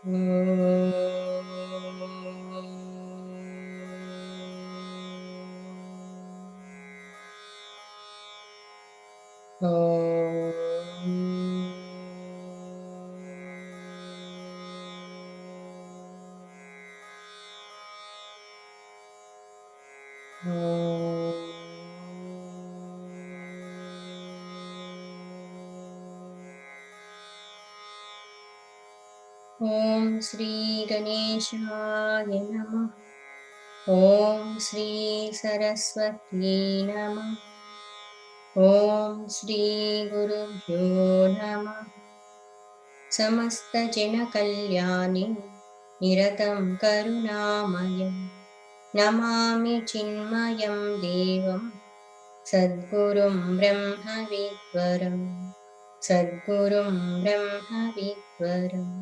ओम श्री गणेशाय नमः। ओम श्री सरस्वती नमः। ओम श्री गुरुभ्यो नमः। समस्त जन कल्याणी निरतं करुणामयं नमामि चिन्मयं देवं सद्गुरुं ब्रह्मविद्वरं सद्गुरुं ब्रह्मविद्वरम्।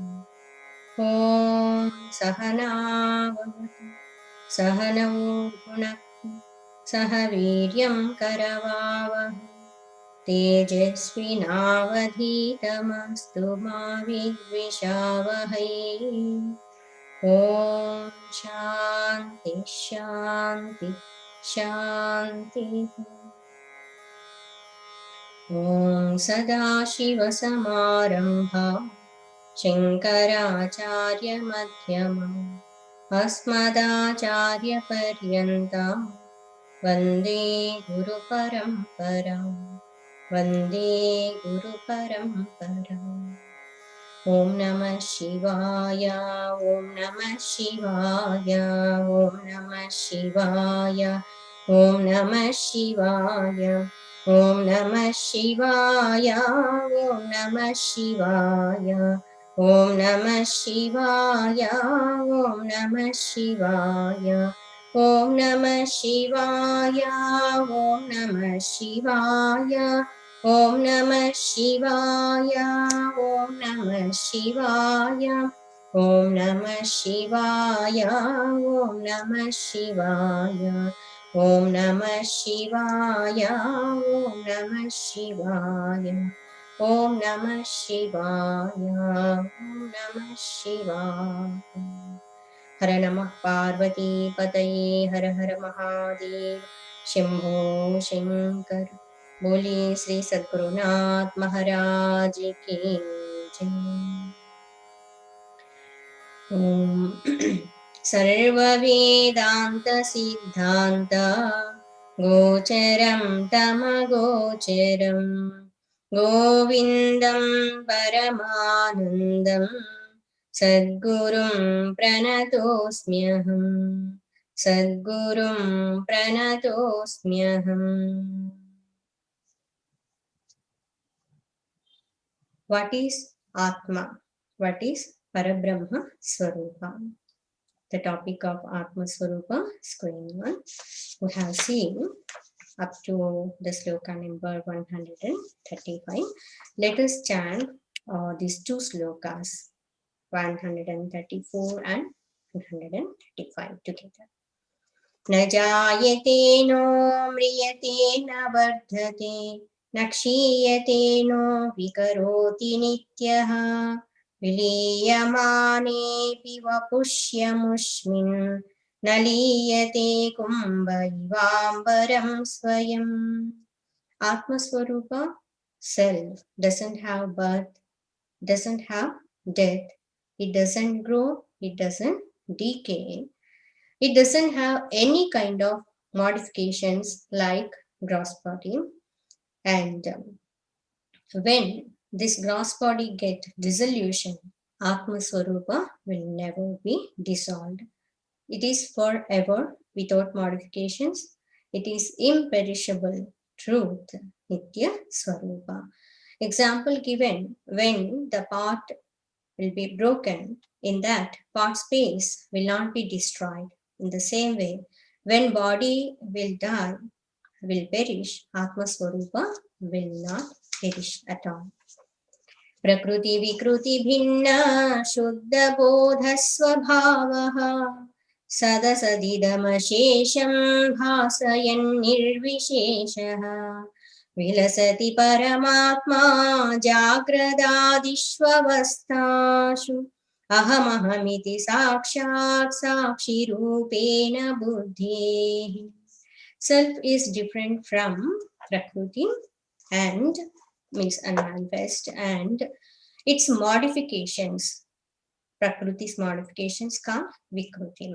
ॐ सहना भवतु सहनौ भुनक्तु सह वीर्यं करवावहै तेजस्विनावधीतमस्तु मा विद्विषावहै। ॐ शान्ति शान्ति शान्तिः। ॐ सदाशिवसमारम्भां शङ्कराचार्यमध्यमाम् अस्मदाचार्यपर्यन्तां वन्दे गुरुपरम्परां वन्दे गुरुपरम्पराम्। ॐ नमः शिवाय ॐ नमः शिवाय ॐ नमः शिवाय ॐ नमः शिवाय ॐ नमः शिवाय ॐ नमः शिवाय ॐ नमः शिवाय ॐ नमः शिवाय ॐ नमः शिवाय ॐ नमः शिवाय ॐ नमः शिवाय ॐ नमः शिवाय ॐ नमः शिवाय ॐ नमः शिवाय ॐ नमः शिवाय ॐ नमः शिवाय ॐ नमः शिवाय ॐ नमः शिवाय। हर नमः पार्वती पतये हर हर महादेव शंभो शंकर। बोलिए श्री सद्गुरुनाथ महाराज की जय। ओम सर्ववेदांत सिद्धांत गोचरं तमगोचरं गोविन्दं परमानन्दं सद्गुरुं प्रणतोऽस्म्यहम् सद्गुरुं प्रणतोऽस्म्यहम्। What is Atma? What is Parabrahma Swarupa? The topic of Atma Swarupa is going on. We have seen up to the sloka number 135. Let us chant these two slokas, 134 and 135 together. न जायते no म्रियते न वर्धते न क्षीयते no विकरोति नित्यः विलीयमानेऽपि वपुष्यमुष्मिन् न लीयते कुम्भ इवाम्बरं स्वयम्. Atmaswarupa self doesn't have birth, doesn't have death, it doesn't grow, it doesn't decay. It doesn't have any kind of modifications like gross body. And when this gross body get dissolution, Atma Swarupa will never be dissolved. It is forever without modifications. It is imperishable truth, Nitya Swarupa. Example given, when the part will be broken, in that part space will not be destroyed. In the same way, when body will die, will perish, Atma Swarupa will not perish at all. Prakriti Vikruti Bhinna Shuddha Bodha Swabhavaha Sadasadidamashesham Bhasayan Nirvisheshaha Vilasati Paramatma Jagradadishvavastashu Ahamaham iti sakshat sakshi rupena buddhi. Self is different from Prakriti and means unmanifest, and its modifications, Prakriti's modifications ka Vikruti.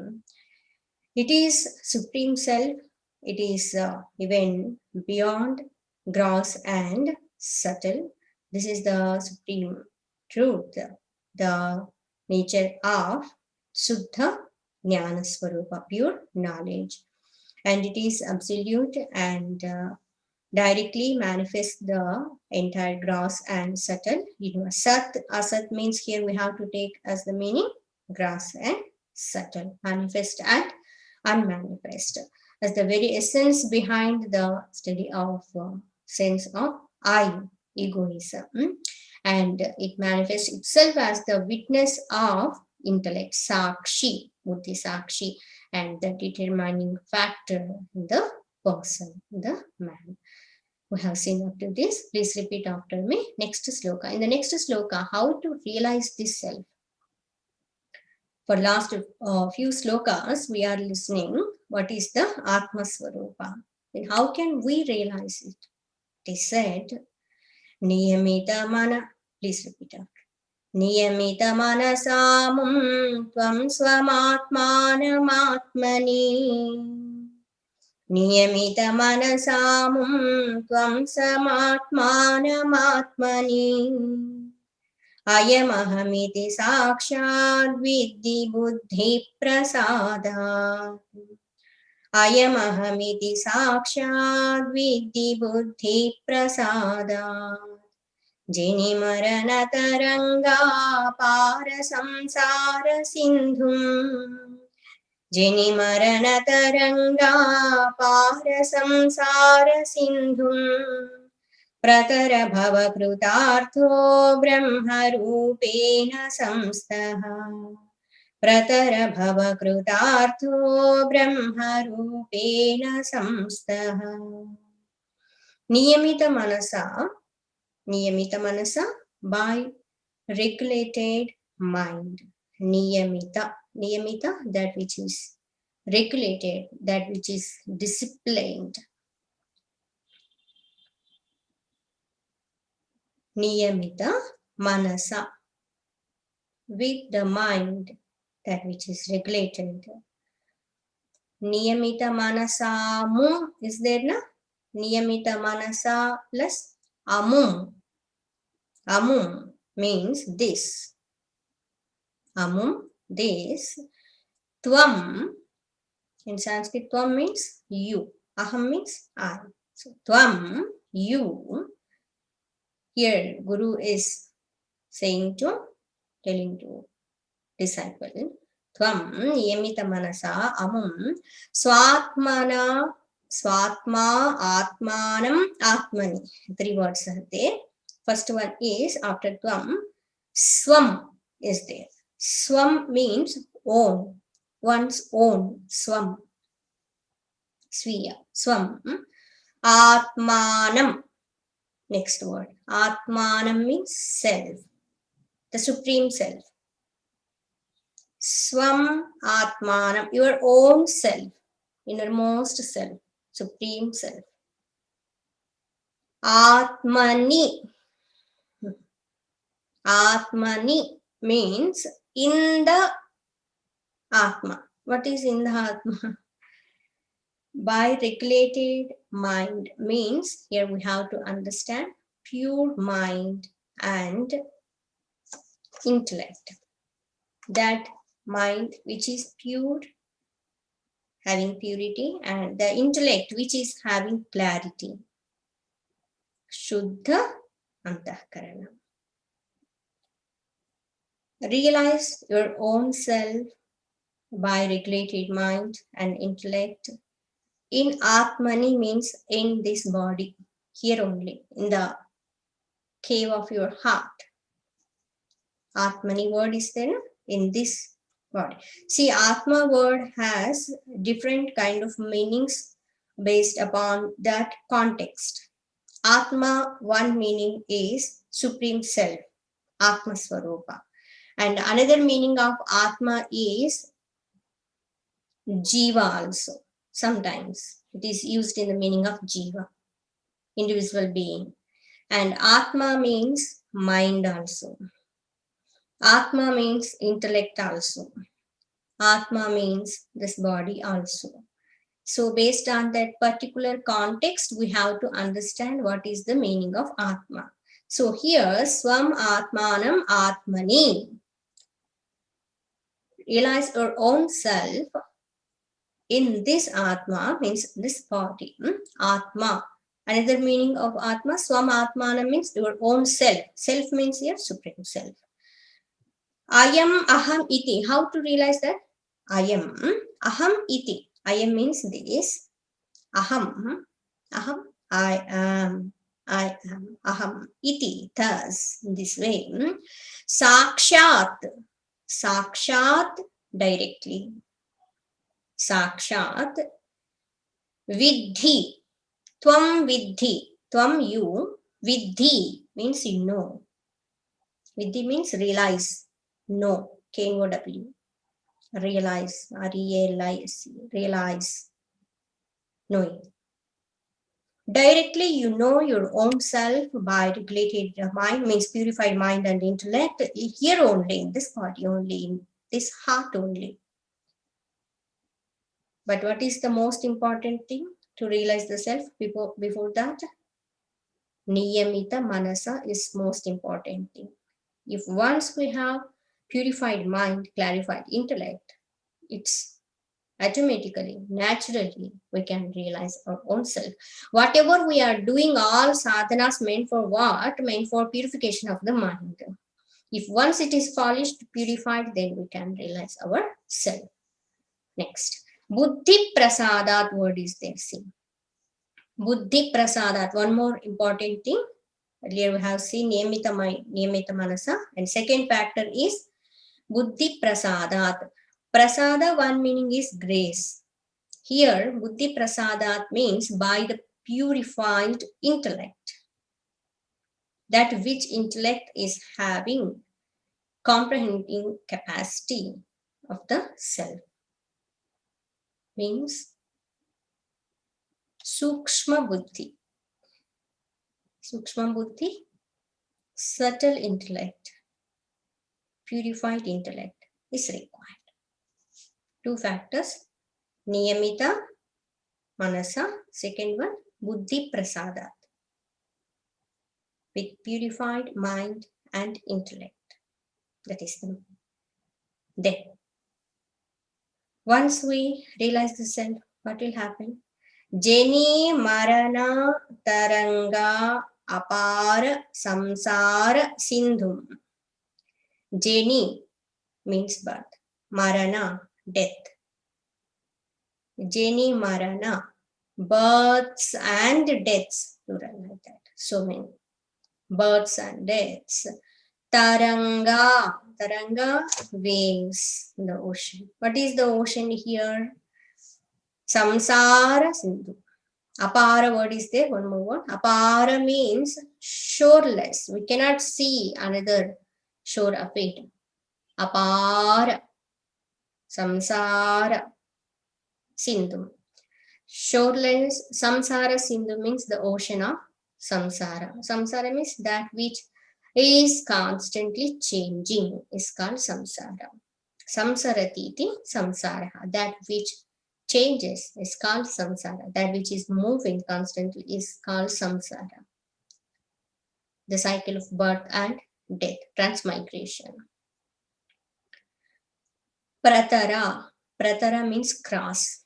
It is Supreme Self. It is even beyond gross and subtle. This is the Supreme Truth, the nature of Suddha Jnana Swarupa, pure knowledge. And it is absolute and directly manifests the entire gross and subtle universe. Sat, asat means here we have to take as the meaning gross and subtle, manifest and unmanifest, as the very essence behind the study of sense of I, egoism. And it manifests itself as the witness of intellect, sakshi, buddhi sakshi, and the determining factor in the person, the man. We have seen up to this. Please repeat after me. Next sloka. In the next sloka, how to realize this self. For last few slokas, we are listening what is the Atma Swarupa. Then how can we realize it? They said, Niyamita Mana. Please repeat after. Niyamita Manasamum Tvam Swamatmanam Niyamita-manasamum tvam samatmanam-atmani ayam-ahamiti sakshad viddhi buddhi-prasadat ayam-ahamiti sakshad viddhi buddhi-prasadat jini-marana-taranga para-samsara-sindhum jini-marana-taranga para-samsara-sindhum pratara-bhava-krutartho brahma-rupena samstaha pratara-bhava-krutartho brahma-rupena samstaha. Niyamita-manasa by regulated mind. Niyamita, that which is regulated, that which is disciplined. Niyamita manasa, with the mind, that which is regulated. Niyamita manasa mum is there na? Niyamita manasa plus amum. Amum means this. Amum, this. Tvam, in Sanskrit, tvam means you. Aham means I. So, tvam, you. Here, Guru is telling to disciple, tvam niyamita manasa amum swatma atmanam atmani. 3 words are there. First one is after tvam, swam is there. Swam means own, one's own, swam. Swiya, swam. Atmanam, next word. Atmanam means self, the supreme self. Swam Atmanam, your own self, innermost self, supreme self. Atmani. Atmani means in the Atma. What is in the Atma? By regulated mind means here we have to understand pure mind and intellect. That mind which is pure, having purity, and the intellect which is having clarity. Shuddha Antahkarana. Realize your own self by regulated mind and intellect. In Atmani means in this body, here only, in the cave of your heart. Atmani word is there in this body. See, Atma word has different kind of meanings based upon that context. Atma, one meaning is supreme self, Atma Swarupa. And another meaning of Atma is Jiva also. Sometimes it is used in the meaning of Jiva, individual being. And Atma means mind also. Atma means intellect also. Atma means this body also. So based on that particular context, we have to understand what is the meaning of Atma. So here, Swam Atmanam Atmani. Realize our own self in this Atma, means this body. Atma. Another meaning of Atma, Swam Atmanam means your own self. Self means here Supreme Self. Ayam aham iti. How to realize that? Ayam aham iti. Ayam means this. Aham. Aham. I am. Aham iti. Thus, this way. Sakshat. Sakshat, directly. Sakshat. Vidhi. Tvam vidhi. Tvam you. Vidhi means you know. Vidhi means realize. Know. K-O-W. Realize. R-E-A-L-I-S-E. Realize. Knowing. Directly you know your own self by regulated mind, means purified mind and intellect, here only, in this body only, in this heart only. But what is the most important thing to realize the self before that? Niyamita manasa is most important thing. If once we have purified mind, clarified intellect, it's automatically, naturally, we can realize our own self. Whatever we are doing, all sadhanas meant for what? Meant for purification of the mind. If once it is polished, purified, then we can realize our self. Next, buddhi prasadat word is there. See, buddhi prasadat. One more important thing. Earlier we have seen niyamita manasa, and second factor is buddhi prasadat. Prasada, one meaning is grace. Here, buddhi prasadat means by the purified intellect. That which intellect is having comprehending capacity of the self. Means sukshma buddhi. Sukshma buddhi, subtle intellect, purified intellect is required. Two factors, niyamita manasa, second one, buddhi prasadat, with purified mind and intellect. That is the then. Once we realize the self, what will happen? Jeni marana taranga apara samsara sindhum. Jeni means birth. Marana, death. Jeni marana, births and deaths. Plural like that. So many. Births and deaths. Taranga. Taranga, waves in the ocean. What is the ocean here? Samsara Sindhu. Apara word is there, one more word. Apara means shoreless. We cannot see another shore of it. Apara. Samsara Sindhu. Shoreless, Samsara Sindhu means the ocean of samsara. Samsara means that which is constantly changing is called samsara. Samsaratiti samsara. That which changes is called samsara. That which is moving constantly is called samsara. The cycle of birth and death, transmigration. Pratara. Pratara means cross.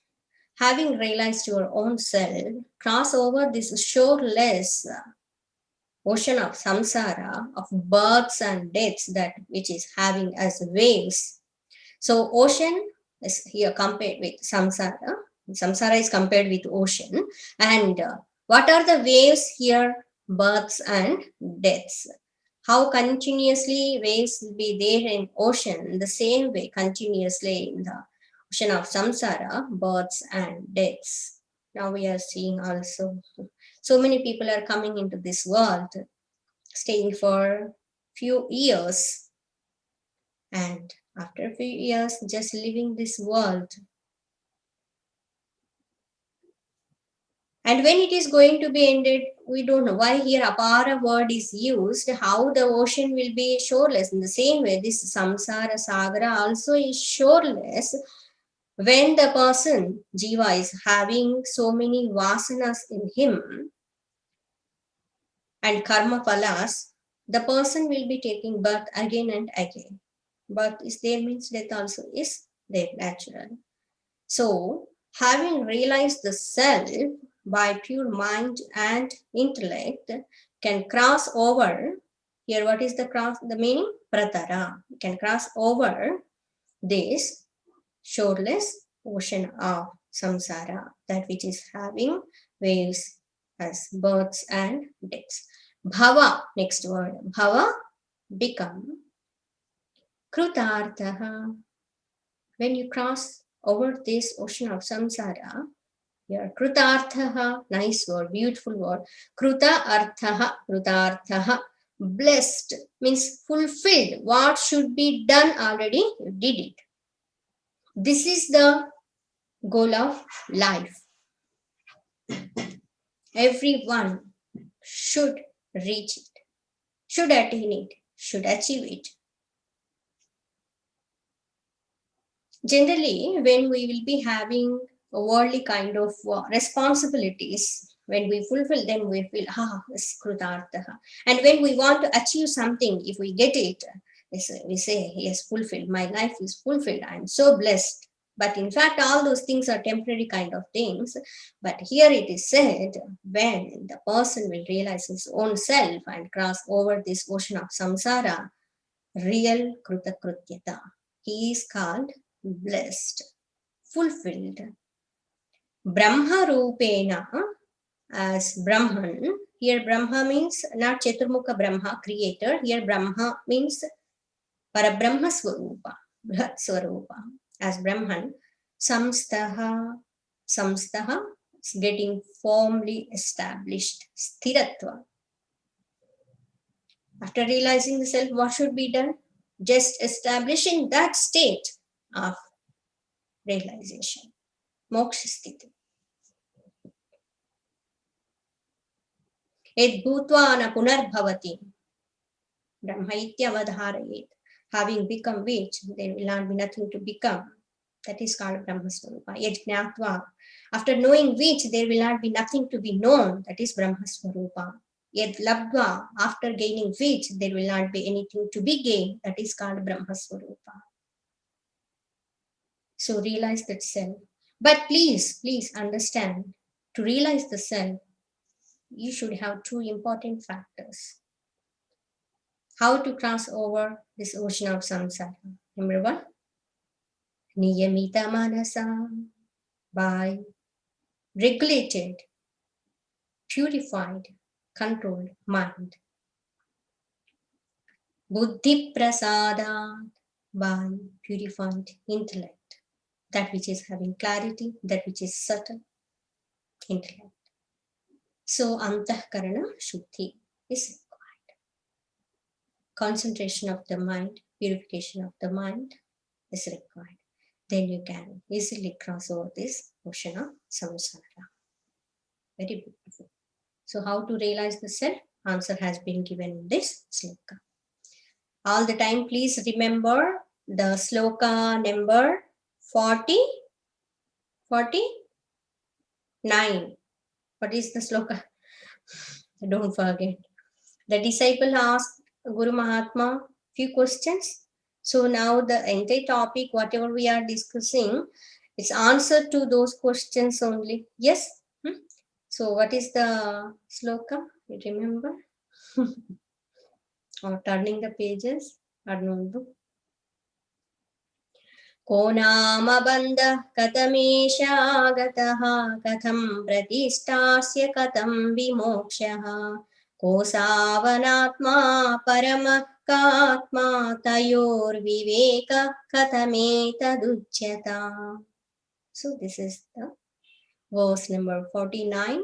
Having realized your own self, cross over this shoreless ocean of samsara, of births and deaths, that which is having as waves. So ocean is here compared with samsara. Samsara is compared with ocean. And what are the waves here? Births and deaths. How continuously waves will be there in ocean, the same way continuously in the ocean of samsara, births and deaths. Now we are seeing also so many people are coming into this world, staying for few years, And after a few years, just living this world. And when it is going to be ended, we don't know why here apara word is used, how the ocean will be shoreless. In the same way, this samsara sagara also is shoreless when the person, jiva, is having so many vasanas in him and karma phalas, the person will be taking birth again and again. Birth is there means death also is there, natural. So, having realized the self by pure mind and intellect can cross over. Here, what is the cross? The meaning? Pratara. Can cross over this shoreless ocean of samsara, that which is having waves as births and deaths. Bhava, next word. Bhava, become. Krutarthaha. When you cross over this ocean of samsara, here, Krutarthaha, nice word, beautiful word. Kruta arthaha, Krutarthaha, blessed means fulfilled. What should be done already, you did it. This is the goal of life. Everyone should reach it, should attain it, should achieve it. Generally, when we will be having a worldly kind of responsibilities, when we fulfill them, we feel, it's krutartha. And when we want to achieve something, if we get it, we say, yes, fulfilled. My life is fulfilled. I'm so blessed. But in fact, all those things are temporary kind of things. But here it is said, when the person will realize his own self and cross over this ocean of samsara, real krutakrutyata, he is called blessed, fulfilled. Brahma Rupena, as Brahman. Here Brahma means not Chaturmukha Brahma, creator. Here Brahma means Parabrahma Swarupa, Brihat Swarupa. As Brahman, Samstaha, Samstaha is getting firmly established, Sthiratva. After realizing the self, what should be done? Just establishing that state of realization. Moksha sthiti. Ed bhutva na punarbhavati. Brahma ityavadharayet. Having become which, there will not be nothing to become. That is called Brahma Swarupa. Ed jnatva. After knowing which, there will not be nothing to be known. That is Brahma Swarupa. Ed labdva. After gaining which, there will not be anything to be gained. That is called Brahma Swarupa. So realize that self. But please understand, to realize the self, you should have two important factors. How to cross over this ocean of samsara. Number one, niyamita manasa, by regulated, purified, controlled mind. Buddhi prasada, by purified intellect. That which is having clarity, that which is subtle intellect. So antahkarana shuddhi is required. Concentration of the mind, purification of the mind is required. Then you can easily cross over this ocean of samsara. Very beautiful. So how to realize the self? Answer has been given in this sloka. All the time, please remember the sloka number 49. What is the sloka? Don't forget. The disciple asked Guru Mahatma few questions. So now the entire topic, whatever we are discussing, it's answer to those questions only. Yes? So what is the sloka? You remember? Or turning the pages or notebook. Ko nama bandha katamesha gataha katham pratistasya katam vimokshaha ko savanatma paramakatma tayor viveka katametadujyata. So this is the verse number 49.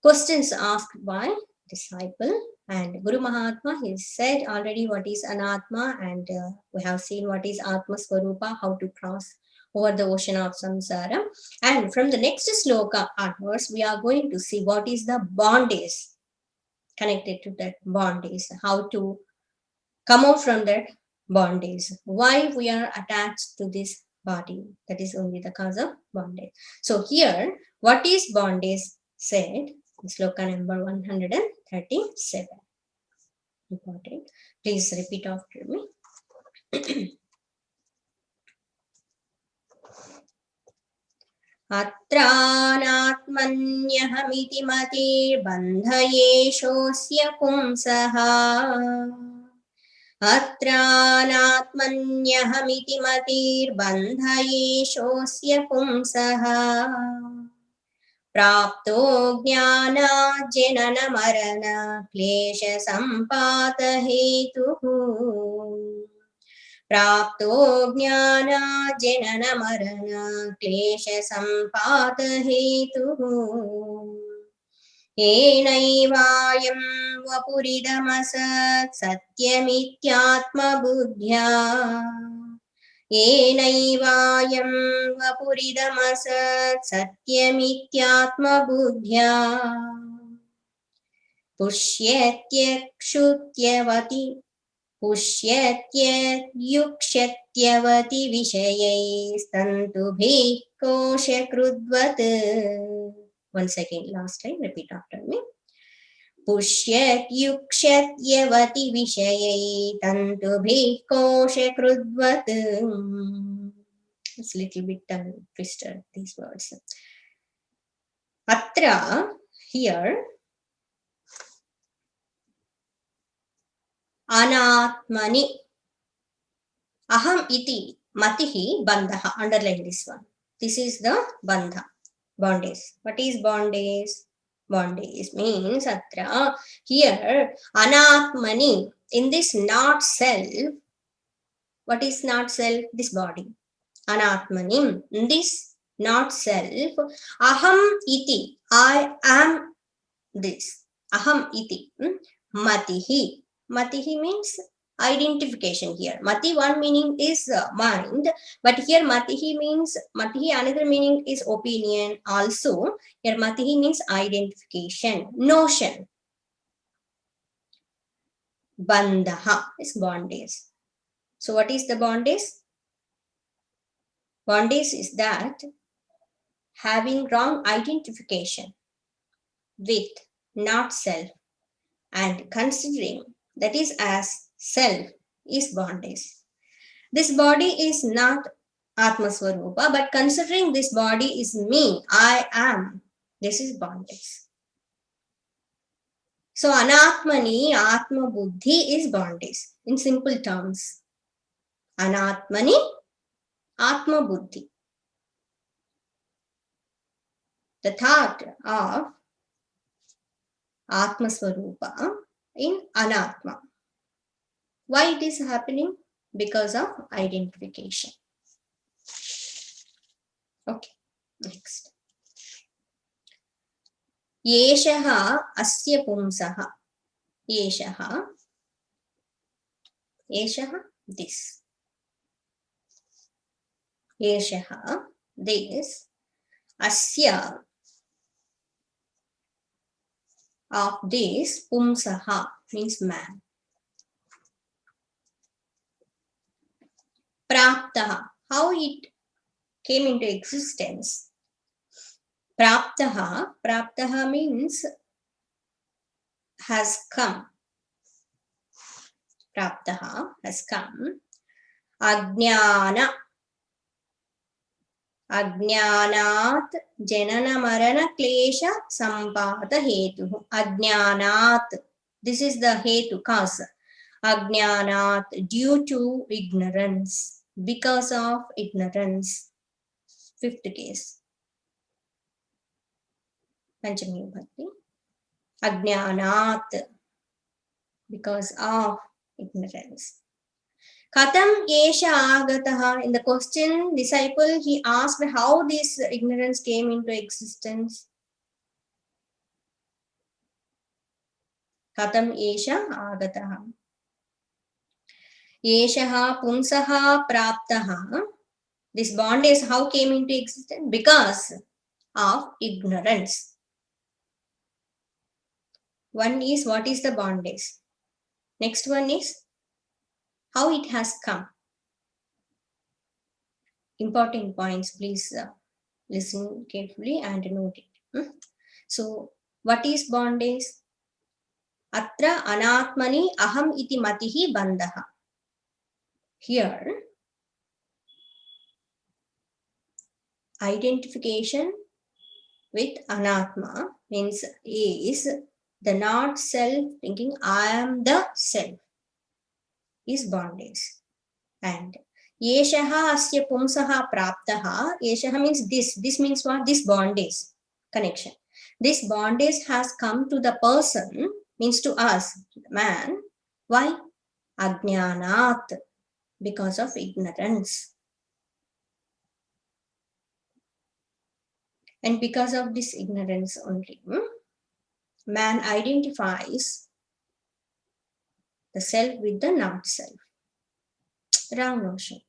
Questions asked by disciple And Guru Mahatma, he said already what is Anatma, and we have seen what is Atma Swarupa, how to cross over the ocean of samsara. And from the next sloka onwards, we are going to see what is the bondage connected to that bondage, how to come out from that bondage, why we are attached to this body. That is only the cause of bondage. So here, what is bondage said? Sloka number 137. Important. Please repeat after me. अत्रानात्मन्यहमिति मतिर्बन्धयेषोऽस्य पुंसः अत्रानात्मन्यहमिति मतिर्बन्धयेषोऽस्य पुंसः प्राप्तो ज्ञानाज्जननमरण क्लेशसम्पातहेतुः प्राप्तो ज्ञानाज्जननमरण क्लेशसम्पातहेतुः येनैवायं वपुरिदमसत् सत्यमित्यात्मबुद्ध्या येनैवायं वपुरिदमसत् सत्यमित्यात्मबुद्ध्या पुष्यत्ययुक्ष्यत्यवति विषयैस्तन्तुभिः कोशकृद्वत्. Once again, last time, repeat after me. पुष्यत्युक्ष्यत्यवति विषयैस्तन्तुभिः कोशकृद्वत्. It's a little bit tongue twister, these words. Atra, here, Anatmani, Aham iti matihi bandha. Underline this one. This is the bandha, bondage. What is bondage? Bondage means atra, here, Anatmani, in this not self. What is not self? This body. Anatmani, in this not self. Aham iti, I am this. Aham iti, matihi. Matihi means identification here. Mati, one meaning is mind, but here matihi means, matihi another meaning is opinion also. Here matihi means identification, notion. Bandha is bondage. So what is the bondage? Bondage is that having wrong identification with not self and considering that is as self is bondage. This body is not Atma Swarupa, but considering this body is me, I am, this is bondage. So Anatmani, Atma Buddhi is bondage. In simple terms, Anatmani, Atma Buddhi. The thought of Atma Swarupa in Anatma. Why it is happening? Because of identification. Okay, next. Yeshaha asya pumsaha. Yeshaha. Yeshaha, this. Yeshaha, this. Asya, of this, pumsaha means man. Praptaha, how it came into existence. Praptaha means has come. Praptaha has come. Ajnana, Ajnanat janana marana klesha sampata hetu. Ajnanat, this is the hetu, cause. Ajnanat, due to ignorance, because of ignorance. Fifth case. Panchami Bhakti. Ajnanat, because of ignorance. Katam Yesha Agataha. In the question, disciple, he asked how this ignorance came into existence. Katam esha agataha. Eshaha pumsaha praptaha. This bondage how came into existence? Because of ignorance. One is what is the bondage. Next one is how it has come. Important points, please listen carefully and note it. So what is bondage? Atra anatmani aham iti matihi bandhaha. Here identification with anatma means is the not self thinking I am the self is bondage. And yeshaha asya pumsaha praptaha. Yeshaha means this means what? This bondage connection. This bondage has come to the person, means to us, the man. Why? Ajnanat, because of ignorance. And because of this ignorance only, man identifies the self with the not self. Wrong notion.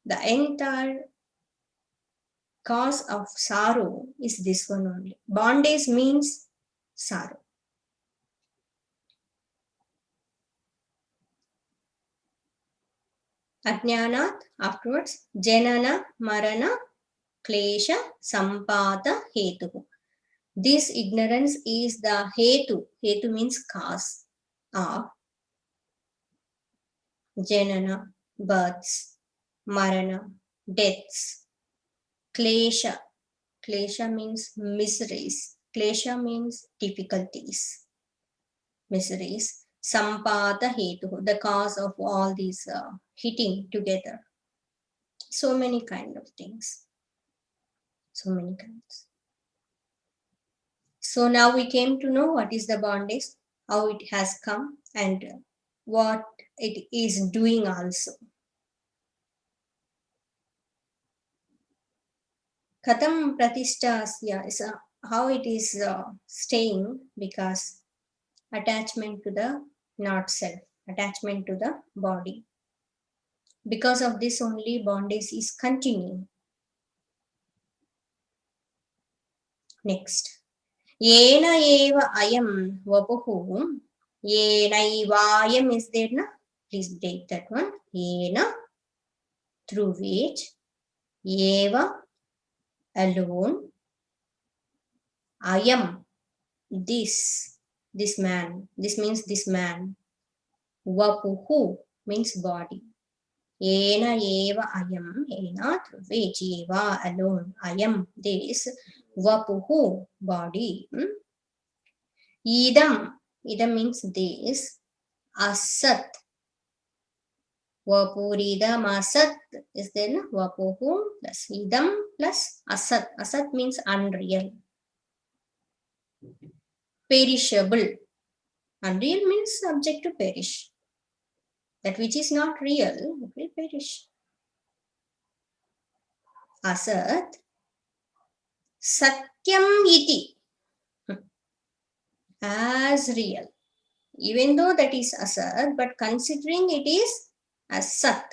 The entire cause of sorrow is this one only. Bondage means sorrow. Ajnanat, afterwards, janana, marana, klesha, sampata, hetu. This ignorance is the hetu. Hetu means cause of janana, births, marana, deaths, klesha. Klesha means miseries. Klesha means difficulties, miseries. Sampata hetu, the cause of all these hitting together. So many kind of things. So many kinds. So now we came to know what is the bondage, how it has come, and what it is doing also. Katam pratisthasya is how it is staying, because attachment to the not self, attachment to the body. Because of this only bondage is continuing. Next. Yena eva ayam vapuhu. Yenaivayam is there, na? Please break that one. Yena, through which, eva, alone, ayam, this man, this means this man, vapuhu means body. Yena eva ayam, yena, through which, eva, alone, ayam, this, vapuhu, body. Idam means this, asat, vapuridam asat is there, na? Vapuhu plus idam plus asat. Asat means unreal, perishable. Unreal means subject to perish. That which is not real, it will perish. Asat, satyam iti, as real. Even though that is asat, but considering it is as sat.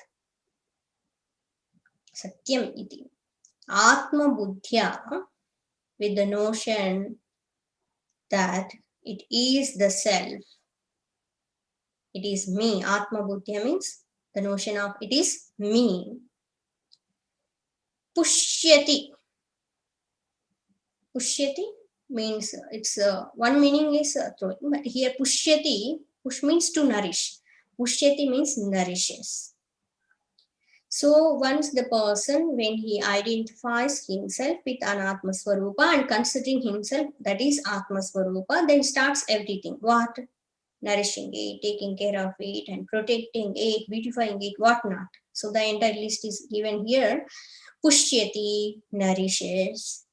Satyam iti. Atma buddhya, with the notion that it is the self. It is me. Atma buddhya means the notion of it is me. Pushyati. Pushyati means it's one meaning is throwing, but here pushyati, push means to nourish. Pushyati means nourishes. So once the person, when he identifies himself with Anatma Swarupa and considering himself that is Atma Swarupa, then starts everything. What? Nourishing it, taking care of it, and protecting it, beautifying it, whatnot. So the entire list is given here. Pushyati, nourishes.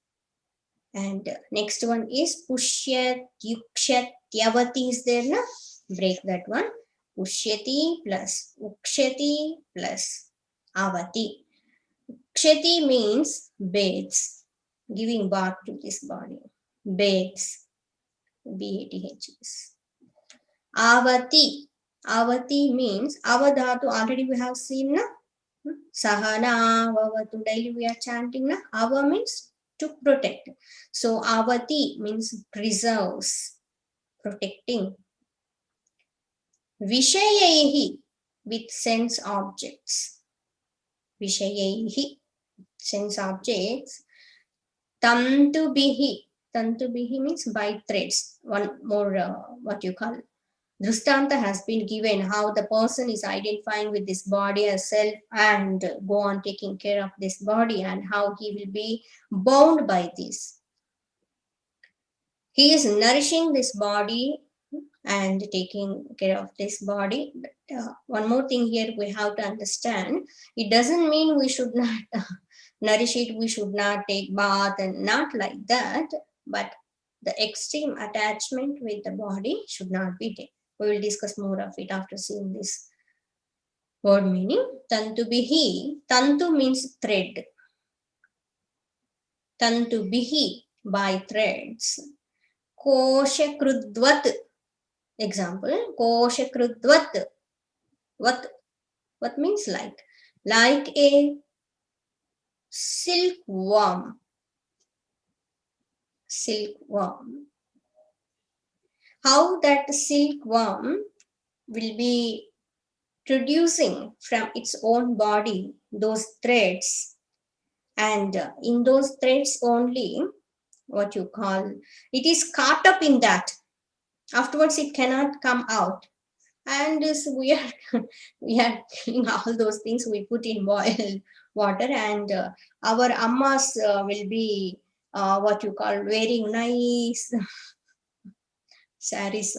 And next one is Pushyat, Yukshat, Yavati is there, na? Break that one. Pushyati plus Ukshati plus Avati. Ukshati means bathes, giving bath to this body. Bathes, BATHs. Avati. Avati means avadhatu. Already we have seen na. Sahana avavatu. Daily we are chanting na. Ava means to protect. So avati means preserves, protecting. Vishayehi, with sense objects. Vishayehi, sense objects. Tantubihi. Tantubihi means by threads. One more, what you call, Drustanta has been given how the person is identifying with this body as self and go on taking care of this body and how he will be bound by this. He is nourishing this body and taking care of this body. But, one more thing here we have to understand, it doesn't mean we should not nourish it, we should not take bath and not like that, but the extreme attachment with the body should not be there. We will discuss more of it after seeing this word meaning. Tantu bihi. Tantu means thread. Tantu bihi, by threads. Kosha krudvat. Example, kosha krudvat. What means like a silkworm. Silkworm. How that silkworm will be producing from its own body those threads, and in those threads only, what you call, it is caught up in that. Afterwards it cannot come out. And this we are doing all those things. We put in boiled water, and our ammas will be what you call wearing nice saris,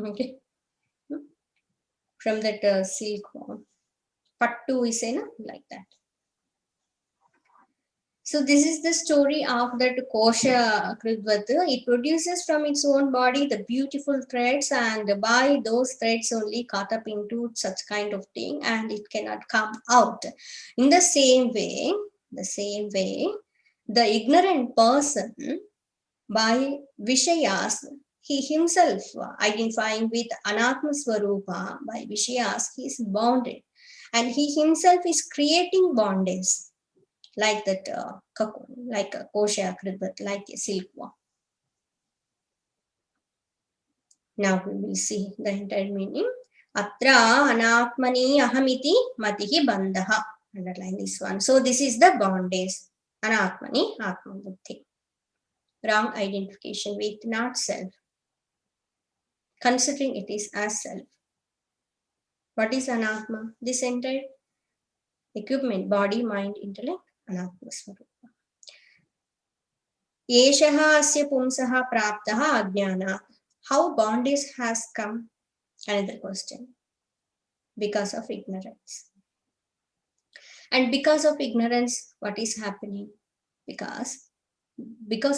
okay, from that silk pattu is like that. So this is the story of that Kosha Kridvata. It produces from its own body the beautiful threads, and by those threads only caught up into such kind of thing, and it cannot come out. In the same way, the ignorant person, by Vishayas, he himself identifying with Anatma Swarupa, by Vishayas, he is bounded, and he himself is creating bondage. Like that cocoon, like a kosha kridvat, like a silkworm. Now we will see the entire meaning. Atra anatmani ahamiti matihi bandha. Underline this one. So this is the bondage. Anatmani, atma buddhi. Wrong identification with not self. Considering it is as self. What is anatma? This entire equipment, body, mind, intellect, anatma swarupa. Yeshaha asya pumsaha praptaha ajnana. How bondage has come? Another question. Because of ignorance. And because of ignorance, what is happening? Because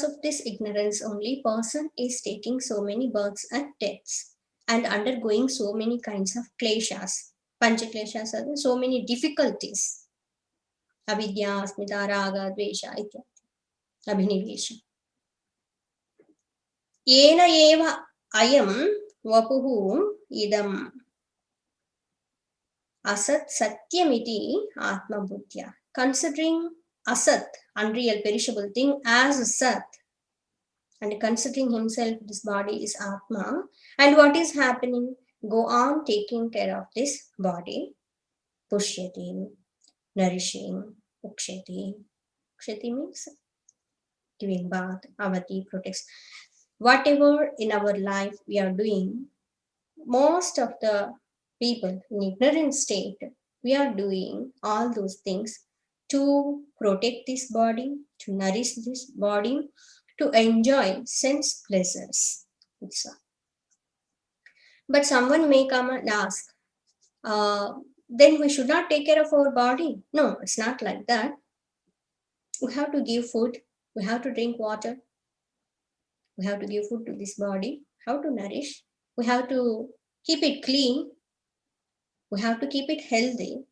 of this ignorance only, person is taking so many births and deaths and undergoing so many kinds of kleshas. Panchakleshas are so many difficulties. Avidya, asmita, raga, dvesha, ityadi. Abhinivesha. Yena eva ayam vapuhu idam asat satyamiti atma buddhya. Considering asat, unreal, perishable thing, as sat, and considering himself, this body is atma, and what is happening? Go on taking care of this body, pushyati, nourishing, ukshati. Ukshati means giving bath, avati, protects. Whatever in our life we are doing, most of the people in ignorant state, we are doing all those things to protect this body, to nourish this body, to enjoy sense pleasures. But someone may come and ask, then we should not take care of our body. No, it's not like that. We have to give food, we have to drink water, we have to give food to this body, how to nourish, we have to keep it clean, we have to keep it healthy.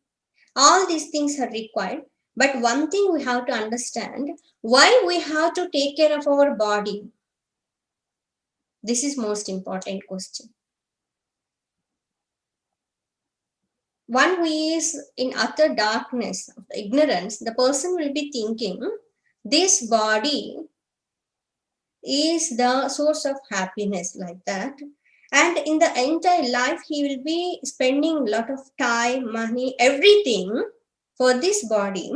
All these things are required. But one thing we have to understand, why we have to take care of our body. This is most important question. one who is in utter darkness of ignorance, the person will be thinking this body is the source of happiness, like that. And in the entire life, he will be spending a lot of time, money, everything for this body,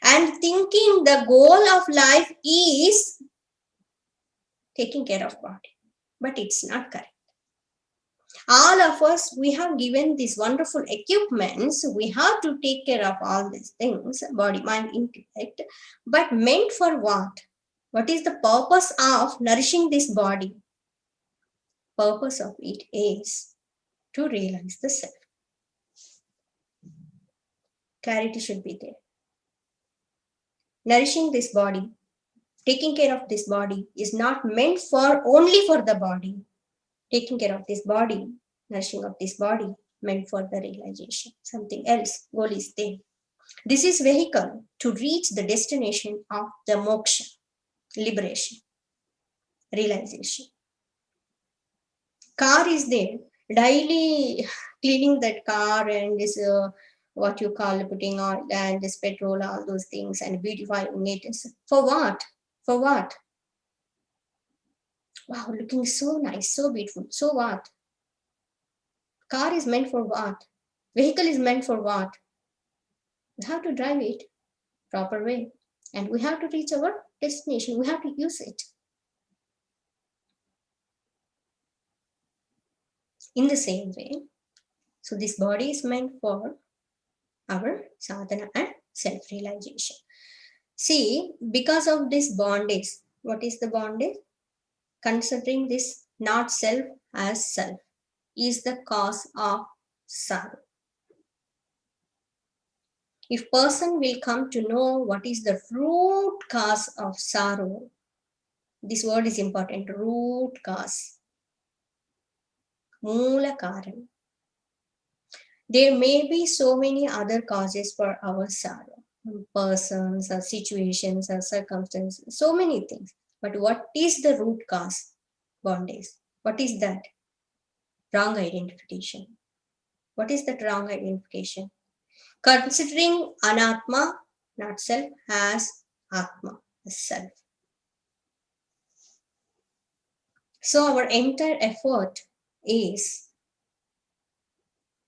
and thinking the goal of life is taking care of body. But it's not correct. All of us, we have given these wonderful equipments. We have to take care of all these things, body, mind, intellect. But meant for what? What is the purpose of nourishing this body? Purpose of it is to realize the self. Clarity should be there. Nourishing this body, taking care of this body is not meant for only for the body. Taking care of this body, nourishing of this body, meant for the realization. Something else, goal is there. This is vehicle to reach the destination of the moksha, liberation, realization. Car is there, daily cleaning that car and this what you call putting oil and this petrol, all those things, and beautifying it. For what? For what? Wow, looking so nice, so beautiful. So what? Car is meant for what? Vehicle is meant for what? We have to drive it proper way, and we have to reach our destination. We have to use it. In the same way, so this body is meant for our sadhana and self-realization. See, because of this bondage, what is the bondage? Considering this not self as self is the cause of sorrow. If person will come to know what is the root cause of sorrow, this word is important, root cause, moola karan. There may be so many other causes for our sorrow, persons or situations or circumstances, so many things. But what is the root cause? Bondage. What is that? Wrong identification. What is that wrong identification? Considering anatma, not self, as atma, as self. So our entire effort is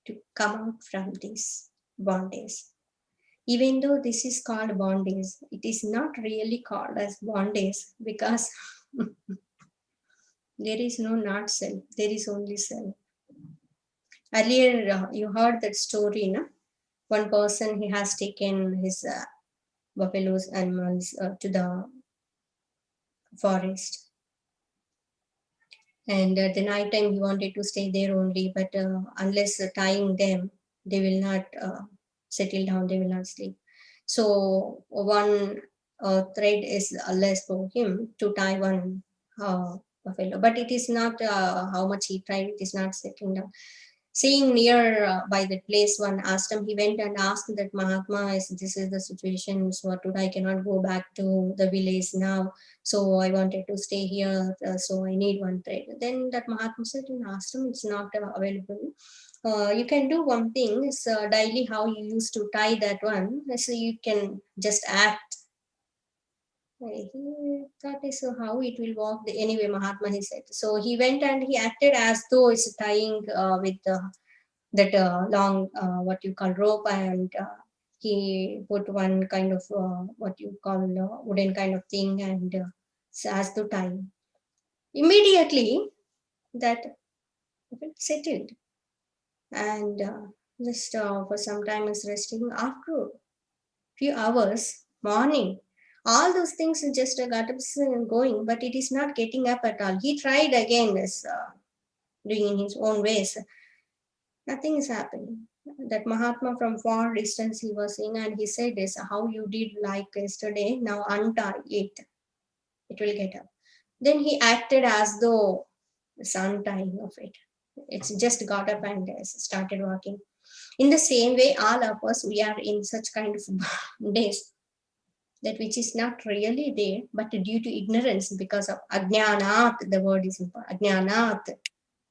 to come out from this bondage. Even though this is called bondage, it is not really called as bondage because there is no not self, there is only self. Earlier, you heard that story, no? One person, he has taken his buffaloes, animals to the forest. And at the night time, he wanted to stay there only, but unless tying them, they will not settle down, they will not sleep. So one thread is less for him to tie one buffalo, but it is not how much he tried, it is not settling down. Seeing near by the place one ashram, he went and asked that Mahatma, this is the situation, so today I cannot go back to the village now, so I wanted to stay here, so I need one thread. Then that Mahatma said, in ashram it's not available. You can do one thing, is daily how you used to tie that one, so you can just act. He thought, so how it will work. Anyway, Mahatma, he said. So he went and he acted as though it's tying with that long, what you call rope, and he put one kind of what you call wooden kind of thing, and as though tying. Immediately, that settled, and just for some time is resting. After few hours, morning, all those things just got up and going, but it is not getting up at all. He tried again, this doing in his own ways. Nothing is happening. That Mahatma from far distance he was seeing, and he said this, how you did like yesterday, now untie it. It will get up. Then he acted as though it's untying of it. It's just got up and started walking. In the same way, all of us, we are in such kind of days, that which is not really there, but due to ignorance, because of ajnanat, the word is important, ajnanat,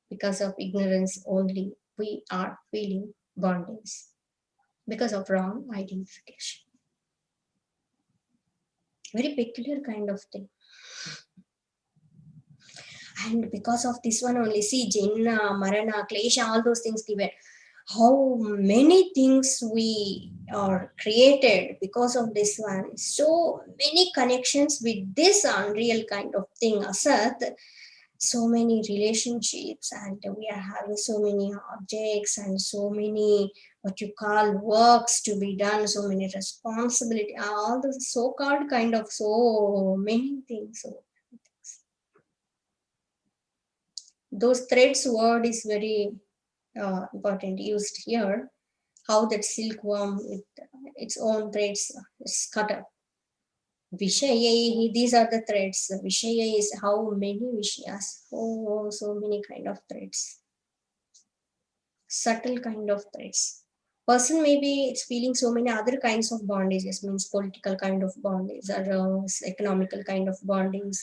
because of ignorance only, we are feeling bondage. because of wrong identification. Very peculiar kind of thing. And because of this one only, see, Janna, Marana, Klesha, all those things given. How many things we are created because of this one. So many connections with this unreal kind of thing, Asat. So many relationships, and we are having so many objects and so many what you call works to be done, so many responsibility, all the so-called kind of so many things. So those threads word is very important used here. How that silkworm with its own threads is cut up. Vishayaihi, these are the threads. Vishaya is how many Vishayas. Oh, so many kind of threads. Subtle kind of threads. Person maybe it's feeling so many other kinds of bondages, means political kind of bondage, or economical kind of bondage,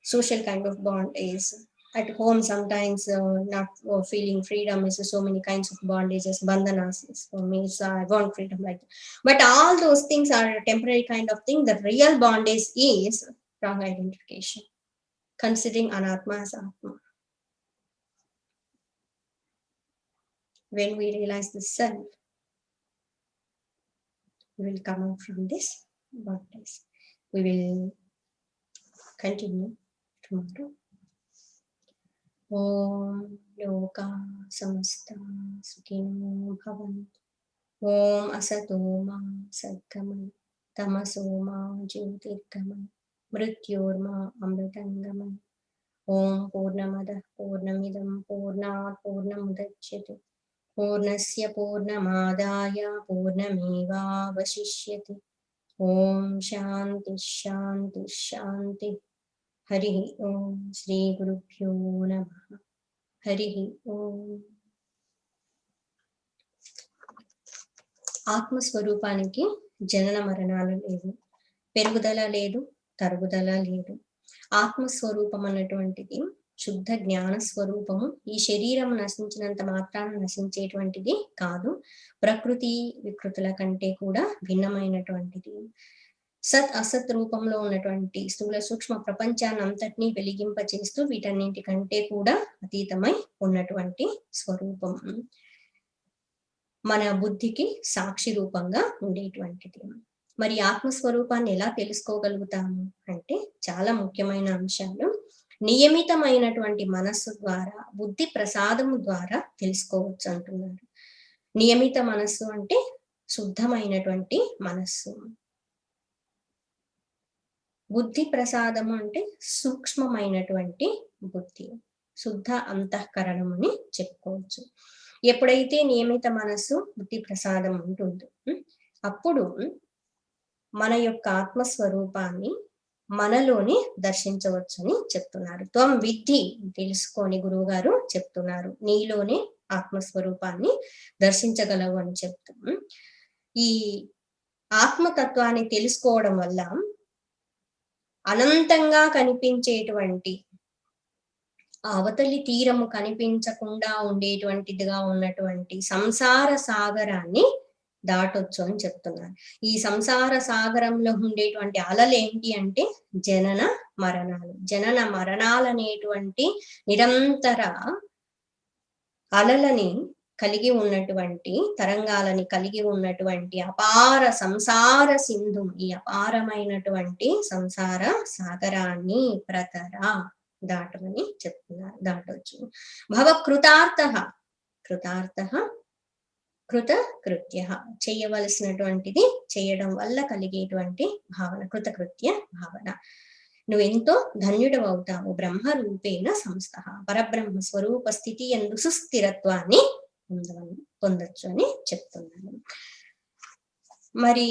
social kind of bondage. At home sometimes not feeling freedom is so many kinds of bondages, bandhanas is for me, so I want freedom like that. But all those things are a temporary kind of thing. The real bondage is wrong identification, considering anatma as atma. When we realize the self, we will come out from this bondage. We will continue tomorrow. Om Loka Samasta Sukhino Bhavantu. Om Asato Ma Sadgamaya, Tamaso Ma Jyotirgamaya, Mrityorma Amritangamaya. Om Purnamada Purnamidam Purnat Purnamudachyate, Purnasya Purnamadaya Purnameva Vasishyate. Om Shanti Shanti Shanti. Hari Om Shri Gurubhyo Namaha. Hari Om. ఆత్మస్వరూపానికి జనన మరణాలు లేవు, పెరుగుదల లేదు, తరుగుదల లేదు. ఆత్మస్వరూపం అన్నటువంటిది శుద్ధ జ్ఞాన స్వరూపము. ఈ శరీరం నశించినంత మాత్రాన నశించేటువంటిది కాదు. ప్రకృతి వికృతుల కంటే కూడా భిన్నమైనటువంటిది. సత్ అసత్ రూపంలో ఉన్నటువంటి స్థూల సూక్ష్మ ప్రపంచాన్ని అంతటినీ వెలిగింప చేస్తూ వీటన్నింటి కంటే కూడా అతీతమై ఉన్నటువంటి స్వరూపం. మన బుద్ధికి సాక్షి రూపంగా ఉండేటువంటిది. మరి ఆత్మస్వరూపాన్ని ఎలా తెలుసుకోగలుగుతాము అంటే చాలా ముఖ్యమైన అంశాలు. నియమితమైనటువంటి మనస్సు ద్వారా, బుద్ధి ప్రసాదము ద్వారా తెలుసుకోవచ్చు అంటున్నారు. నియమిత మనస్సు అంటే శుద్ధమైనటువంటి మనస్సు. బుద్ధి ప్రసాదము అంటే సూక్ష్మమైనటువంటి బుద్ధి, శుద్ధ అంతఃకరణం అని చెప్పుకోవచ్చు. ఎప్పుడైతే నియమిత మనస్సు, బుద్ధి ప్రసాదం ఉంటుందో అప్పుడు మన యొక్క ఆత్మస్వరూపాన్ని మనలోనే దర్శించవచ్చు అని చెప్తున్నారు. త్వం విద్ధి, తెలుసుకొని గురువు గారు చెప్తున్నారు, నీలోనే ఆత్మస్వరూపాన్ని దర్శించగలవు అని చెప్తాం. ఈ ఆత్మతత్వాన్ని తెలుసుకోవడం వల్ల అనంతంగా కనిపించేటువంటి అవతలి తీరము కనిపించకుండా ఉండేటువంటిదిగా ఉన్నటువంటి సంసార సాగరాన్ని దాటొచ్చు అని చెప్తున్నారు. ఈ సంసార సాగరంలో ఉండేటువంటి అలలు ఏంటి అంటే జనన మరణాలు. జనన మరణాలు అనేటువంటి నిరంతర అలలని కలిగి ఉన్నటువంటి, తరంగాలని కలిగి ఉన్నటువంటి అపార సంసార సింధు, ఈ అపారమైనటువంటి సంసార సాగరాన్ని ప్రతరా దాటమని చెప్తున్నారు. దాటొచ్చు. భవ కృతార్థ, కృతార్థ కృత కృత్య, చేయవలసినటువంటిది చేయడం వల్ల కలిగేటువంటి భావన, కృతకృత్య భావన. నువ్వెంతో ధన్యుడవు అవుతావు. బ్రహ్మ రూపేణ సంస్థ, పరబ్రహ్మ స్వరూప స్థితి యందు సుస్థిరత్వాన్ని పొందొచ్చు అని చెప్తున్నాను. మరి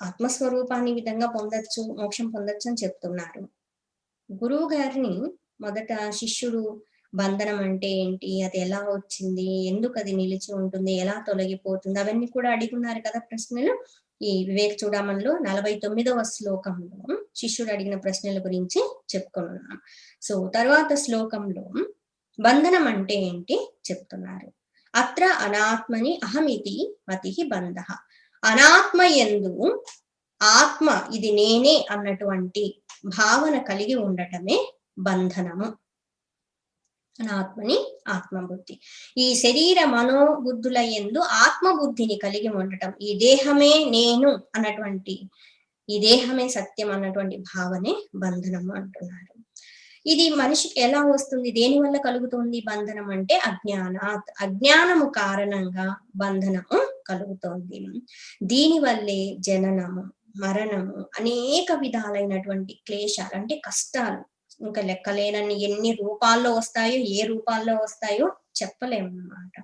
ఆత్మస్వరూపాన్ని ఈ విధంగా పొందొచ్చు, మోక్షం పొందొచ్చు అని చెప్తున్నారు. గురువు గారిని మొదట శిష్యుడు బంధనం అంటే ఏంటి, అది ఎలా వచ్చింది, ఎందుకు అది నిలిచి ఉంటుంది, ఎలా తొలగిపోతుంది, అవన్నీ కూడా అడిగినారు కదా ప్రశ్నలు. ఈ వివేక చూడమనిలో 49వ శ్లోకంలో శిష్యుడు అడిగిన ప్రశ్నల గురించి చెప్పుకున్నాం. సో తర్వాత శ్లోకంలో బంధనం అంటే ఏంటి చెప్తున్నారు. అత్ర అనాత్మని అహమితి మతి బంధ. అనాత్మ యందు ఆత్మ ఇది నేనే అన్నటువంటి భావన కలిగి ఉండటమే బంధనము. అనాత్మని ఆత్మబుద్ధి. ఈ శరీర మనోబుద్ధుల యందు ఆత్మబుద్ధిని కలిగి ఉండటం, ఈ దేహమే నేను అన్నటువంటి, ఈ దేహమే సత్యం అన్నటువంటి భావనే బంధనము అంటున్నారు. ఇది మనిషికి ఎలా వస్తుంది, దేని వల్ల కలుగుతుంది బంధనం అంటే అజ్ఞానాత్, అజ్ఞానము కారణంగా బంధనము కలుగుతోంది. దీనివల్లే జననము, మరణము, అనేక విధాలైనటువంటి క్లేశాలు అంటే కష్టాలు, ఇంకా లెక్కలేనన్ని ఎన్ని రూపాల్లో వస్తాయో, ఏ రూపాల్లో వస్తాయో చెప్పలేము అన్నమాట.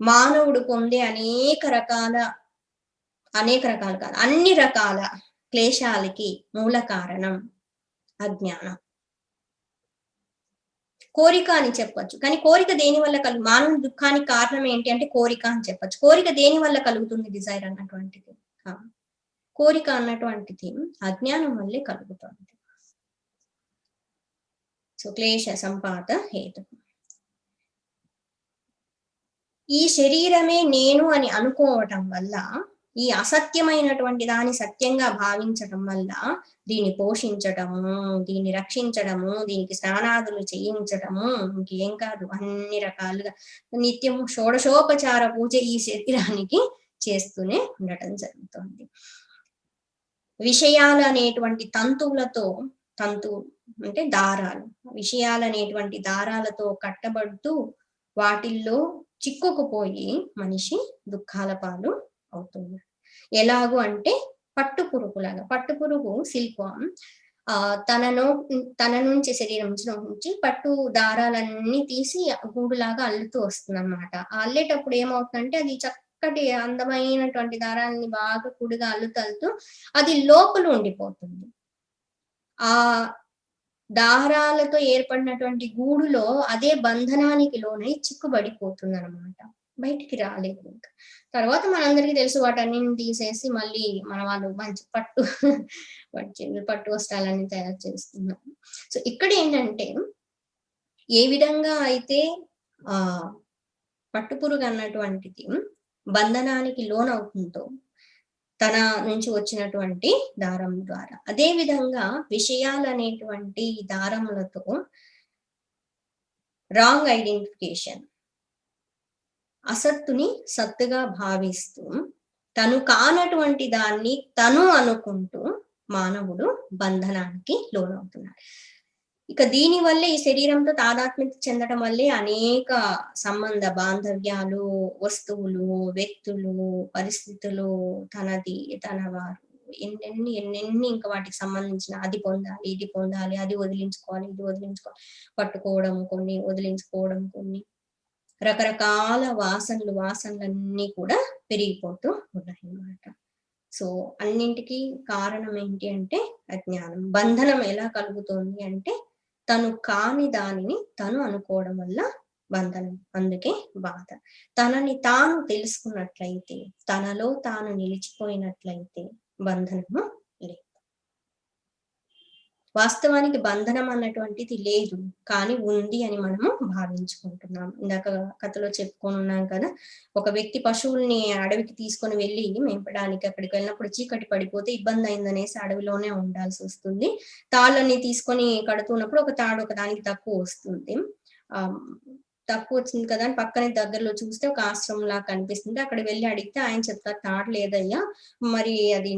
మానవుడు పొందే అనేక రకాలు కాదు, అన్ని రకాల క్లేశాలకి మూల కారణం అజ్ఞానం. కోరిక అని చెప్పొచ్చు, కానీ కోరిక దేని వల్ల మానవ దుఃఖానికి కారణం ఏంటి అంటే కోరిక అని చెప్పొచ్చు. కోరిక దేని వల్ల కలుగుతుంది, డిజైర్ అన్నటువంటిది. కోరిక అన్నటువంటిది అజ్ఞానం వల్లే కలుగుతుంది. సో క్లేశ సంపాత హేతు. ఈ శరీరమే నేను అని అనుకోవటం వల్ల, ఈ అసత్యమైనటువంటి దాన్ని సత్యంగా భావించటం వల్ల దీన్ని పోషించటము, దీన్ని రక్షించడము, దీనికి స్నానాదులు చేయించటము, ఇంకేం కాదు అన్ని రకాలుగా నిత్యము షోడశోపచార పూజ ఈ శరీరానికి చేస్తూనే ఉండటం జరుగుతుంది. విషయాలు అనేటువంటి తంతువులతో, తంతు అంటే దారాలు, విషయాలు అనేటువంటి దారాలతో కట్టబడుతూ వాటిల్లో చిక్కుకుపోయి మనిషి దుఃఖాల పాలు అవుతుంది. ఎలాగూ అంటే పట్టుపురుగులాగా. పట్టుపురుగు సిల్క్వామ్ తన నుంచి శరీరం నుంచి పట్టు దారాలన్నీ తీసి గూడులాగా అల్లుతూ వస్తుంది అన్నమాట. అల్లేటప్పుడు ఏమవుతుందంటే అది చక్కటి అందమైనటువంటి దారాలని బాగా కుడిగా అల్లుతూ అది లోపల ఉండిపోతుంది. ఆ దారాలతో ఏర్పడినటువంటి గూడులో అదే బంధనానికి లోనై చిక్కుబడిపోతుంది అనమాట, బయటికి రాలేదు. ఇంకా తర్వాత మనందరికీ తెలుసు, వాటన్నిటిని తీసేసి మళ్ళీ మన వాళ్ళు మంచి పట్టు వస్త్రాలన్నీ తయారు చేస్తున్నారు. సో ఇక్కడ ఏంటంటే, ఏ విధంగా అయితే పట్టుపురుగు అన్నటువంటిది బంధనానికి లోనవుతుందో తన నుంచి వచ్చినటువంటి దారం ద్వారా, అదే విధంగా విషయాలు అనేటువంటి దారములతో రాంగ్ ఐడెంటిఫికేషన్, అసత్తుని సత్తుగా భావిస్తూ తను కానటువంటి దాన్ని తను అనుకుంటూ మానవుడు బంధనానికి లోనవుతున్నాడు. ఇక దీని వల్లే, ఈ శరీరంతో తాదాత్మ్యత చెందడం వల్లే అనేక సంబంధ బాంధవ్యాలు, వస్తువులు, వ్యక్తులు, పరిస్థితులు, తనది, తన వారు, ఎన్నెన్ని ఇంకా వాటికి సంబంధించిన అది పొందాలి, ఇది పొందాలి, అది వదిలించుకోవాలి, ఇది వదిలించుకోవాలి, పట్టుకోవడం కొన్ని, వదిలించుకోవడం కొన్ని, రకరకాల వాసనలన్నీ కూడా పెరిగిపోతూ ఉన్నాయి అన్నమాట. సో అన్నింటికి కారణం ఏంటి అంటే అజ్ఞానం. బంధనం ఎలా కలుగుతోంది అంటే తను కాని దానిని తను అనుకోవడం వల్ల బంధనం, అందుకే బాధ. తనని తాను తెలుసుకున్నట్లయితే, తనలో తాను నిలిచిపోయినట్లయితే బంధనము లేదు. వాస్తవానికి బంధనం అన్నటువంటిది లేదు, కానీ ఉంది అని మనము భావించుకుంటున్నాం. ఇందాక కథలో చెప్పుకొని ఉన్నాం కదా, ఒక వ్యక్తి పశువుల్ని అడవికి తీసుకొని వెళ్ళి మేపడానికి అక్కడికి వెళ్ళినప్పుడు చీకటి పడిపోతే ఇబ్బంది అయిందనేసి అడవిలోనే ఉండాల్సి వస్తుంది. తాళ్ళని తీసుకొని కడుతున్నప్పుడు ఒక తాడు ఒక దానికి తక్కువ వస్తుంది. తక్కువ వచ్చింది కదా అని పక్కనే దగ్గరలో చూస్తే ఒక ఆశ్రమం లాగా కనిపిస్తుంది. అక్కడ వెళ్ళి అడిగితే ఆయన చెప్తారు, తాడు లేదయ్యా, మరి అది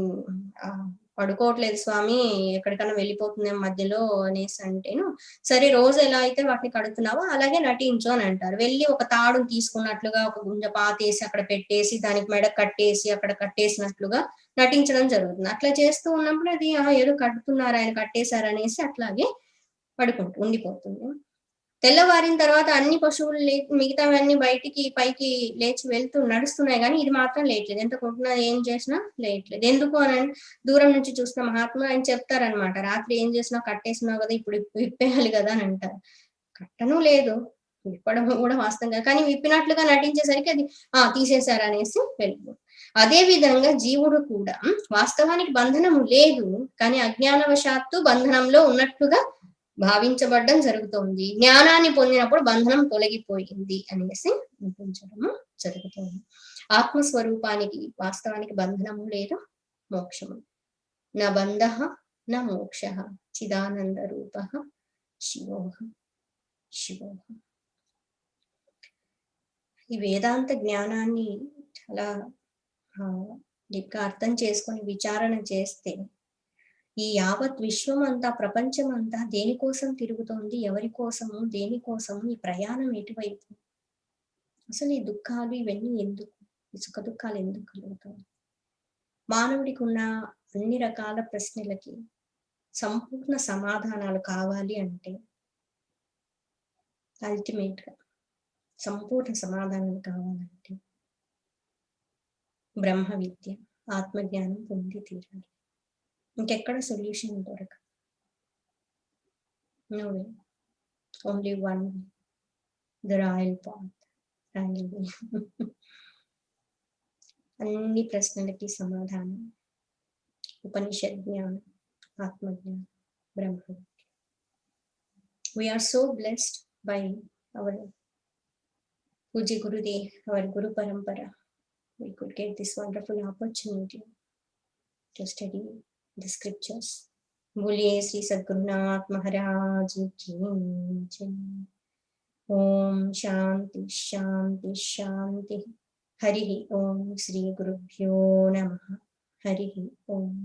పడుకోవట్లేదు స్వామి, ఎక్కడికన్నా వెళ్ళిపోతుందేమో మధ్యలో అనేసి అంటేను, సరే రోజు ఎలా అయితే వాటిని కడుతున్నావో అలాగే నటించు అని అంటారు. వెళ్ళి ఒక తాడును తీసుకున్నట్లుగా ఒక గుంజ పాతేసి అక్కడ పెట్టేసి దానికి మెడ కట్టేసి అక్కడ కట్టేసినట్లుగా నటించడం జరుగుతుంది. అట్లా చేస్తూ ఉన్నప్పుడు అది ఏదో కట్టుతున్నారు, ఆయన కట్టేశారు అనేసి అట్లాగే ఉండిపోతుంది. తెల్లవారిన తర్వాత అన్ని పశువులు మిగతావన్నీ బయటికి పైకి లేచి వెళ్తూ నడుస్తున్నాయి, కానీ ఇది మాత్రం లేట్లేదు. ఎంత కొట్టినా ఏం చేసినా లేట్లేదు. ఎందుకు అని దూరం నుంచి చూసిన మహాత్ములు ఆయన చెప్తారనమాట, రాత్రి ఏం చేసినా కట్టేసినావు కదా, ఇప్పుడు విప్పేయాలి కదా అని అంటారు. కట్టను లేదు, విప్పడం కూడా వాస్తవంగా, కానీ విప్పినట్లుగా నటించేసరికి అది తీసేశారు అనేసి వెళ్ళిపో. అదే విధంగా జీవుడు కూడా వాస్తవానికి బంధనము లేదు, కానీ అజ్ఞానవశాత్తు బంధనంలో ఉన్నట్లుగా భావించబడ్డం జరుగుతోంది. జ్ఞానాన్ని పొందినప్పుడు బంధనం తొలగిపోయింది అనేసి అనిపించడము జరుగుతుంది. ఆత్మస్వరూపానికి వాస్తవానికి బంధనము లేదు, మోక్షము. నా బంధ నా మోక్ష చిదానంద రూప శివోహం శివోహం. ఈ వేదాంత జ్ఞానాన్ని చాలా డీప్గా అర్థం చేసుకొని విచారణ చేస్తే ఈ యావత్ విశ్వం అంతా, ప్రపంచం అంతా దేనికోసం తిరుగుతోంది, ఎవరి కోసము, దేనికోసము, ఈ ప్రయాణం ఎటువైపు, అసలు ఈ దుఃఖాలు ఇవన్నీ ఎందుకు, ఈ సుఖ దుఃఖాలు ఎందుకు కలుగుతాయి? మానవుడికి ఉన్న అన్ని రకాల ప్రశ్నలకి సంపూర్ణ సమాధానాలు కావాలి అంటే, అల్టిమేట్ గా సంపూర్ణ సమాధానాలు కావాలంటే బ్రహ్మ విద్య, ఆత్మజ్ఞానం పొంది తీరాలి. ఇంకెక్కడ సొల్యూషన్ దొరకదు. No way. Only one way. The royal path. Royal way. అన్ని ప్రశ్నలకి సమాధానం ఉపనిషద్ జ్ఞానం, ఆత్మజ్ఞానం, బ్రహ్మ విద్య. We are so blessed by our Puji Gurudev, our Guru Parampara. We could get this wonderful opportunity to study the scriptures. बोलिए श्री सद्गुरुनाथ महाराज की जय. ओम शांति शांति शांति. हरि ओम. श्री गुरुभ्यो नमः. हरि ओम.